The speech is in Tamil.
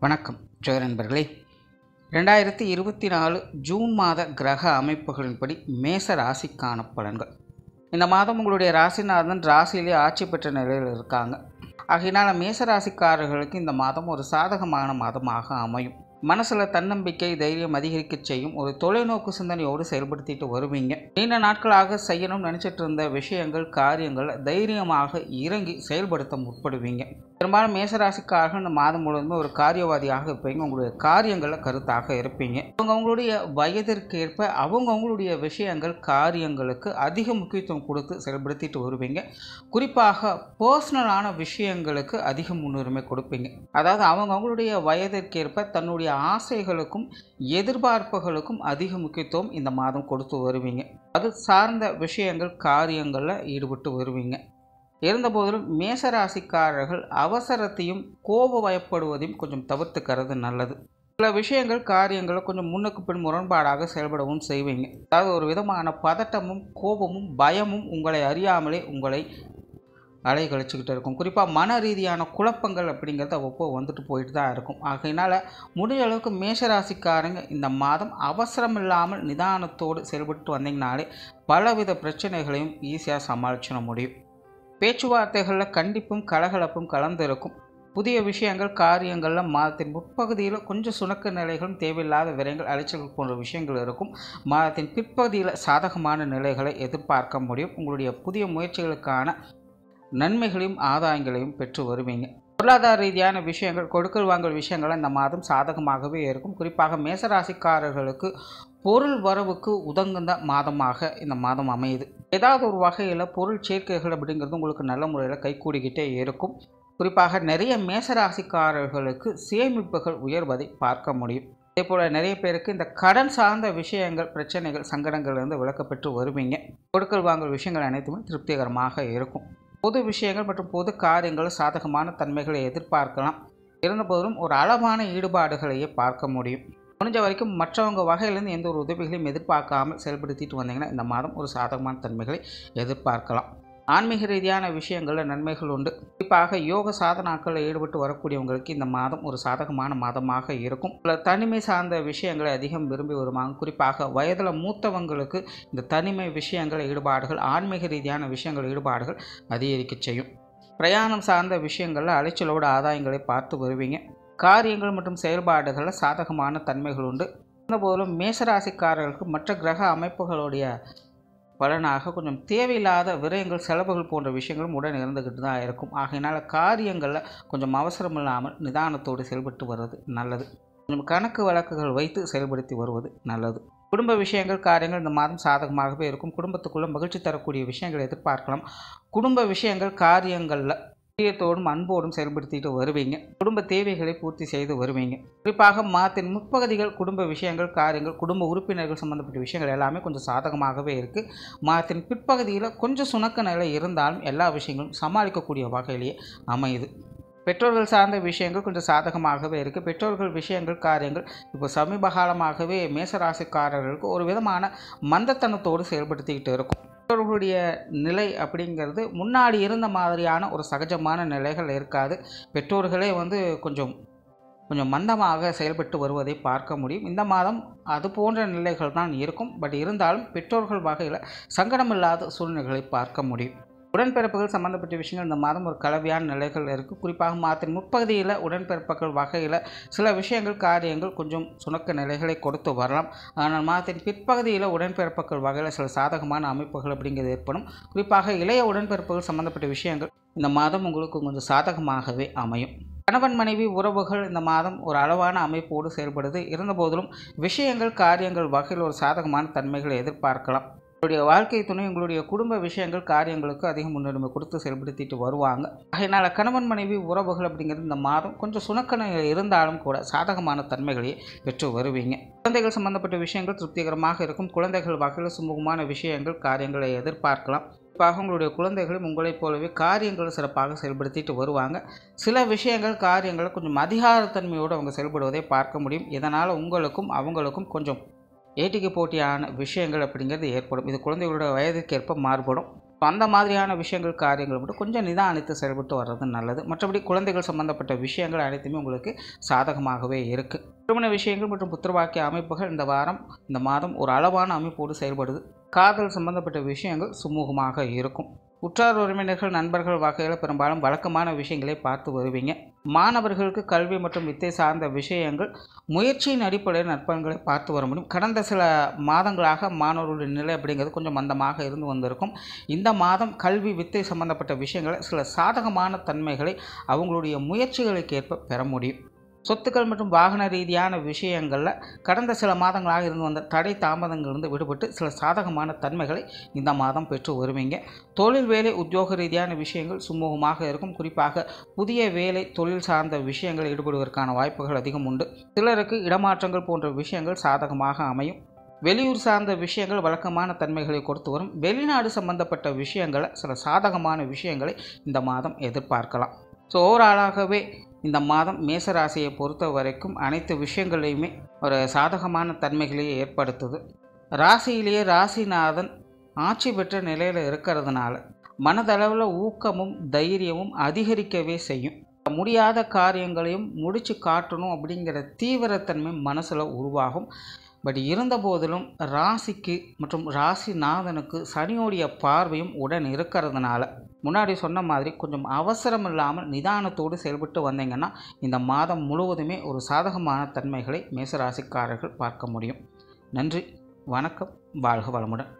வணக்கம் ஜோதிட நண்பர்களே. 2024 ஜூன் மாத கிரக அமைப்புகளின்படி மேச ராசிக்கான பலன்கள். இந்த மாதம் உங்களுடைய ராசிநாதன் ராசியிலே ஆட்சி பெற்ற நிலையில் இருக்காங்க. ஆகையினால் மேச ராசிக்காரர்களுக்கு இந்த மாதம் ஒரு சாதகமான மாதமாக அமையும். மனசில் தன்னம்பிக்கை தைரியம் அதிகரிக்க செய்யும். ஒரு தொலைநோக்கு சிந்தனையோடு செயல்படுத்திட்டு வருவீங்க. நீண்ட நாட்களாக செய்யணும்னு நினச்சிட்டு இருந்த விஷயங்கள் காரியங்களை தைரியமாக இறங்கி செயல்படுத்த முற்படுவீங்க. பெரும்பாலும் மேசராசிக்காரர்கள் இந்த மாதம் முழுவதுமே ஒரு காரியவாதியாக இருப்பீங்க. உங்களுடைய காரியங்களில் கருத்தாக இருப்பீங்க. அவங்களுடைய வயதிற்கேற்ப அவங்களுடைய விஷயங்கள் காரியங்களுக்கு அதிக முக்கியத்துவம் கொடுத்து செயல்படுத்திட்டு வருவீங்க. குறிப்பாக பர்சனலான விஷயங்களுக்கு அதிக முன்னுரிமை கொடுப்பீங்க. அதாவது அவங்களுடைய வயதிற்கேற்ப தன்னுடைய ஆசைகளுக்கும் எதிர்பார்ப்புகளுக்கும் அதிக முக்கியத்துவம் இந்த மாதம் கொடுத்து வருவீங்க. அது சார்ந்த விஷயங்கள் காரியங்களில் ஈடுபட்டு வருவீங்க. இருந்தபோதிலும் மேசராசிக்காரர்கள் அவசரத்தையும் கோப பயப்படுவதையும் கொஞ்சம் தவிர்த்துக்கிறது நல்லது. சில விஷயங்கள் காரியங்களை கொஞ்சம் முன்னுக்கு பின் முரண்பாடாக செயல்படவும் செய்வீங்க. அதாவது ஒரு விதமான பதட்டமும் கோபமும் பயமும் உங்களை அறியாமலே உங்களை அலைகழிச்சுக்கிட்டு இருக்கும். குறிப்பாக மன ரீதியான குழப்பங்கள் அப்படிங்கிறது அவ்வப்போ வந்துட்டு போயிட்டு தான் இருக்கும். ஆகையினால் முடிஞ்ச அளவுக்கு மேஷராசிக்காரங்க இந்த மாதம் அவசரம் இல்லாமல் நிதானத்தோடு செயல்பட்டு வந்தீங்கனாலே பலவித பிரச்சனைகளையும் ஈஸியாக சமாளிச்சிட முடியும். பேச்சுவார்த்தைகளில் கண்டிப்பும் கலகலப்பும் கலந்திருக்கும். புதிய விஷயங்கள் காரியங்களில் மாதத்தின் முற்பகுதியில் கொஞ்சம் சுணக்க நிலைகளும் தேவையில்லாத விரயங்கள் அலைச்சல்கள் போன்ற விஷயங்கள் இருக்கும். மாதத்தின் பிற்பகுதியில் சாதகமான நிலைகளை எதிர்பார்க்க முடியும். உங்களுடைய புதிய முயற்சிகளுக்கான நன்மைகளையும் ஆதாயங்களையும் பெற்று வருவீங்க. பொருளாதார ரீதியான விஷயங்கள் கொடுக்கல் வாங்கல் விஷயங்கள் இந்த மாதம் சாதகமாகவே இருக்கும். குறிப்பாக மேசராசிக்காரர்களுக்கு பொருள் வரவுக்கு உதங்குந்த மாதமாக இந்த மாதம் அமையுது. ஏதாவது ஒரு வகையில் பொருள் சேர்க்கைகள் அப்படிங்கிறது உங்களுக்கு நல்ல முறையில் கைகூடிக்கிட்டே இருக்கும். குறிப்பாக நிறைய மேசராசிக்காரர்களுக்கு சேமிப்புகள் உயர்வதை பார்க்க முடியும். அதே போல் நிறைய பேருக்கு இந்த கடன் சார்ந்த விஷயங்கள் பிரச்சனைகள் சங்கடங்கள்லேருந்து விலக்கப்பெற்று வருவீங்க. கொடுக்கல் வாங்கல் விஷயங்கள் அனைத்துமே திருப்திகரமாக இருக்கும். பொது விஷயங்கள் மற்றும் பொது காரியங்கள் சாதகமான தன்மைகளை எதிர்பார்க்கலாம். இருந்தபோதும் ஒரு அளவான ஈடுபாடுகளையே பார்க்க முடியும். முடிஞ்ச வரைக்கும் மற்றவங்க வகையிலேருந்து எந்த ஒரு உதவிகளையும் எதிர்பார்க்காமல் செயல்படுத்திட்டு வந்தீங்கன்னா இந்த மாதம் ஒரு சாதகமான தன்மைகளை எதிர்பார்க்கலாம். ஆன்மீக ரீதியான விஷயங்களில் நன்மைகள் உண்டு. குறிப்பாக யோக சாதனாக்களில் ஈடுபட்டு வரக்கூடியவங்களுக்கு இந்த மாதம் ஒரு சாதகமான மாதமாக இருக்கும். தனிமை சார்ந்த விஷயங்களை அதிகம் விரும்பி வருவாங்க. குறிப்பாக வயதில் மூத்தவங்களுக்கு இந்த தனிமை விஷயங்கள் ஈடுபாடுகள் ஆன்மீக ரீதியான விஷயங்கள் ஈடுபாடுகள் அதிகரிக்க செய்யும். பிரயாணம் சார்ந்த விஷயங்களில் அலைச்சலோடு ஆதாயங்களை பார்த்து வருவீங்க. காரியங்கள் மற்றும் செயல்பாடுகளில் சாதகமான தன்மைகள் உண்டு. இருந்தபோதிலும் மேசராசிக்காரர்களுக்கு மற்ற கிரக அமைப்புகளுடைய பலனாக கொஞ்சம் தேவையில்லாத விரயங்கள் செலவுகள் போன்ற விஷயங்களும் உடன் இருந்துக்கிட்டு தான் இருக்கும். ஆகையினால் காரியங்களில் கொஞ்சம் அவசரம் இல்லாமல் நிதானத்தோடு செயல்பட்டு வருவது நல்லது. கொஞ்சம் கணக்கு வழக்குகள் வைத்து செயல்படுத்தி வருவது நல்லது. குடும்ப விஷயங்கள் காரியங்கள் இந்த மாதம் சாதகமாகவே இருக்கும். குடும்பத்துக்குள்ளே மகிழ்ச்சி தரக்கூடிய விஷயங்களை எதிர்பார்க்கலாம். குடும்ப விஷயங்கள் காரியங்களில் பிரியத்தோடும் அன்போடும் செயல்படுத்திட்டு வருவீங்க. குடும்ப தேவைகளை பூர்த்தி செய்து வருவீங்க. குறிப்பாக மாதத்தின் முற்பகுதிகள் குடும்ப விஷயங்கள் காரியங்கள் குடும்ப உறுப்பினர்கள் சம்பந்தப்பட்ட விஷயங்கள் எல்லாமே கொஞ்சம் சாதகமாகவே இருக்குது. மாதத்தின் பிற்பகுதியில் கொஞ்சம் சுணக்க நிலை இருந்தாலும் எல்லா விஷயங்களும் சமாளிக்கக்கூடிய வகையிலேயே அமையுது. பெற்றோர்கள் சார்ந்த விஷயங்கள் கொஞ்சம் சாதகமாகவே இருக்குது. பெற்றோர்கள் விஷயங்கள் காரியங்கள் இப்போ சமீப காலமாகவே மேசராசிக்காரர்களுக்கு ஒரு விதமான மந்தத்தனத்தோடு செயல்படுத்திக்கிட்டு இருக்கும். பெற்றோர்களுடைய நிலை அப்படிங்கிறது முன்னாடி இருந்த மாதிரியான ஒரு சகஜமான நிலைகள் இருக்காது. பெற்றோர்களே கொஞ்சம் மந்தமாக செயல்பட்டு வருவதை பார்க்க முடியும். இந்த மாதம் அது போன்ற நிலைகள் தான் இருக்கும். பட் இருந்தாலும் பெற்றோர்கள் வகையில் சங்கடமில்லாத சூழ்நிலைகளை பார்க்க முடியும். உடன்பிறப்புகள் சம்பந்தப்பட்ட விஷயங்கள் இந்த மாதம் ஒரு கலவையான நிலைகள் இருக்குது. குறிப்பாக மாதத்தின் முற்பகுதியில் உடன்பிறப்புகள் வகையில் சில விஷயங்கள் காரியங்கள் கொஞ்சம் சுணக்க நிலைகளை கொடுத்து வரலாம். ஆனால் மாதத்தின் பிற்பகுதியில் உடன்பிறப்புகள் வகையில் சில சாதகமான அமைப்புகள் அப்படிங்கிறது ஏற்படும். குறிப்பாக இளைய உடன்பிறப்புகள் சம்பந்தப்பட்ட விஷயங்கள் இந்த மாதம் உங்களுக்கு கொஞ்சம் சாதகமாகவே அமையும். கணவன் மனைவி உறவுகள் இந்த மாதம் ஒரு அளவான அமைப்போடு செயல்படுது. இருந்தபோதிலும் விஷயங்கள் காரியங்கள் வகையில் ஒரு சாதகமான தன்மைகளை எதிர்பார்க்கலாம். உங்களுடைய வாழ்க்கை துணை உங்களுடைய குடும்ப விஷயங்கள் காரியங்களுக்கு அதிக முன்னுரிமை கொடுத்து செயல்படுத்திட்டு வருவாங்க. அதனால் கணவன் மனைவி உறவுகள் அப்படிங்கிறது இந்த மாதம் கொஞ்சம் சுணக்கண இருந்தாலும் கூட சாதகமான தன்மைகளையே பெற்று வருவீங்க. குழந்தைகள் சம்பந்தப்பட்ட விஷயங்கள் திருப்திகரமாக இருக்கும். குழந்தைகள் வகையில் சுமூகமான விஷயங்கள் காரியங்களை எதிர்பார்க்கலாம். குறிப்பாக உங்களுடைய குழந்தைகளும் உங்களைப் போலவே காரியங்களை சிறப்பாக செயல்படுத்திட்டு வருவாங்க. சில விஷயங்கள் காரியங்களை கொஞ்சம் அதிகாரத்தன்மையோடு அவங்க செயல்படுவதை பார்க்க முடியும். இதனால் உங்களுக்கும் அவங்களுக்கும் கொஞ்சம் ஏட்டிக்கு போட்டியான விஷயங்கள் அப்படிங்கிறது ஏற்படும். இது குழந்தைகளோட வயதுக்கு ஏற்ப மாறுபடும். அந்த மாதிரியான விஷயங்கள் காரியங்கள் மட்டும் கொஞ்சம் நிதானித்து செயல்பட்டு வர்றது நல்லது. மற்றபடி குழந்தைகள் சம்பந்தப்பட்ட விஷயங்கள் அனைத்துமே உங்களுக்கு சாதகமாகவே இருக்குது. திருமண விஷயங்கள் மற்றும் புத்திரவாக்கிய அமைப்புகள் இந்த மாதம் ஒரு அளவான அமைப்போடு செயல்படுது. காதல் சம்பந்தப்பட்ட விஷயங்கள் சுமூகமாக இருக்கும். உற்றார் உறவினர்கள் நண்பர்கள் வகையில் பெரும்பாலும் வழக்கமான விஷயங்களை பார்த்து வருவீங்க. மாணவர்களுக்கு கல்வி மற்றும் வித்தை சார்ந்த விஷயங்கள் முயற்சியின் அடிப்படையில் நற்பலன்களை பார்த்து வர முடியும். கடந்த சில மாதங்களாக மாணவர்களுடைய நிலை அப்படிங்கிறது கொஞ்சம் மந்தமாக இருந்து வந்திருக்கும். இந்த மாதம் கல்வி வித்தை சம்பந்தப்பட்ட விஷயங்களை சில சாதகமான தன்மைகளை அவங்களுடைய முயற்சிகளுக்கு ஏற்ப பெற முடியும். சொத்துக்கள் மற்றும் வாகன ரீதியான விஷயங்களில் கடந்த சில மாதங்களாக இருந்து வந்த தடை தாமதங்களிலிருந்து விடுபட்டு சில சாதகமான தன்மைகளை இந்த மாதம் பெற்று வருவீங்க. தொழில் வேலை உத்தியோக ரீதியான விஷயங்கள் சுமூகமாக இருக்கும். குறிப்பாக புதிய வேலை தொழில் சார்ந்த விஷயங்களில் ஈடுபடுவதற்கான வாய்ப்புகள் அதிகம் உண்டு. சிலருக்கு இடமாற்றங்கள் போன்ற விஷயங்கள் சாதகமாக அமையும். வெளியூர் சார்ந்த விஷயங்கள் வழக்கமான தன்மைகளை கொடுத்து வரும். வெளிநாடு சம்பந்தப்பட்ட விஷயங்களை சில சாதகமான விஷயங்களை இந்த மாதம் எதிர்பார்க்கலாம். ஸோ ஓவராலாகவே இந்த மாதம் மேசராசியை பொறுத்த வரைக்கும் அனைத்து விஷயங்களையுமே ஒரு சாதகமான தன்மைகளையே ஏற்படுத்துது. ராசியிலேயே ராசிநாதன் ஆட்சி பெற்ற நிலையில் இருக்கிறதுனால மனதளவில் ஊக்கமும் தைரியமும் அதிகரிக்கவே செய்யும். முடியாத காரியங்களையும் முடித்து காட்டணும் அப்படிங்கிற தீவிரத்தன்மை மனசில் உருவாகும். பட் இருந்த போதிலும் ராசிக்கு மற்றும் ராசிநாதனுக்கு சனியோடைய பார்வையும் உடன் இருக்கிறதுனால முன்னாடி சொன்ன மாதிரி கொஞ்சம் அவசரம் இல்லாமல் நிதானத்தோடு செயல்பட்டு வந்தீங்கன்னா இந்த மாதம் முழுவதுமே ஒரு சாதகமான தன்மைகளை மேசராசிக்காரர்கள் பார்க்க முடியும். நன்றி, வணக்கம், வாழ்க வளமுடன்.